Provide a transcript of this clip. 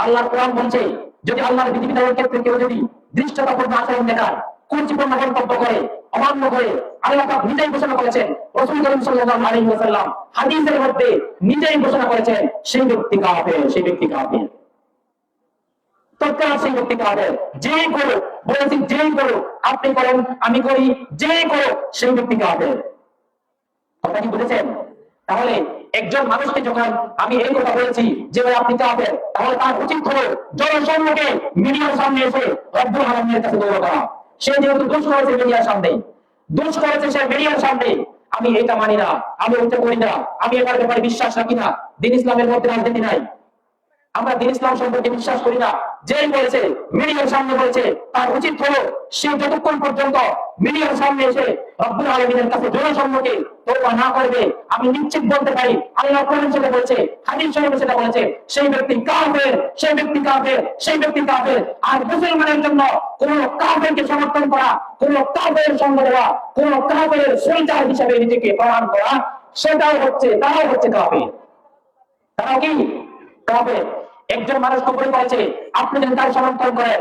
আল্লাহর কোরআন বলছে, যদি আল্লাহর বিধিবিধানের ক্ষেত্রে কেউ যদি দৃষ্টতাপূর্ণ আচরণ দেখায়, কুরুচিপূর্ণ মন্তব্য করে, অমান্য করে, আল্লাহ পাক নিজেই ঘোষণা করেছেন, রাসূল করিম সাল্লাল্লাহু আলাইহি ওয়াসাল্লাম হাদিসের মধ্যে নিজেই ঘোষণা করেছেন, সেই ব্যক্তি কাফের, সেই ব্যক্তি কাফের। তৎকাল সেই ব্যক্তি কাফের। যেই করো, বলেছি যেই করো, আপনি করেন, আমি করি, যেই করো, সেই ব্যক্তি কাফের। কথা কি বুঝেছেন? তাহলে একজন মানুষকে যখন আমি এই কথা বলেছি যে ভাই আপনি কাফের, তাহলে তার উচিত হলো জনসম্মুখে মিডিয়ার সামনে এসে রব্বুল আলামিনের কাছে দোয়া করা। সে যেহেতু দোষ করেছে মিডিয়ার সামনে, দোষ করেছে সে মিডিয়ার সামনে, আমি এটা মানি না, আমি ওইটা করি না, আমি এটার ব্যাপারে বিশ্বাস রাখি না, দিন ইসলামের মধ্যে রাজনীতি নাই, আমরা দিন ইসলাম সম্পর্কে বিশ্বাস করি না, যেই বলেছে মিডিয়ার সামনে বলেছে, তার উচিত হলো সে যতক্ষণ পর্যন্ত মিডিয়ার সামনে এসে রব্বুল আলামিনের কাছে জনসম্মুখে তওবা না করবে, আমি নিশ্চিত বলতে পারি আল্লাহ কোরআন সেটা বলেছে, হাদিস শরীফে সেটা বলেছে, সেই ব্যক্তি কাফের, সেই ব্যক্তি কাফের, সেই ব্যক্তি কাফের। আর মুসলমানের জন্য কোন কাফেরকে সমর্থন করা, কোন কাফেরের সঙ্গ দেওয়া, কোন কাফেরের সৈনিক হিসেবে নিজেকে প্রমাণ করা, সেটাও হচ্ছে, তারাও হচ্ছে কাফের। তারা কি কাফের? একজন মানুষ কবরে পড়েছে, আপনি যদি তার সমর্থন করেন,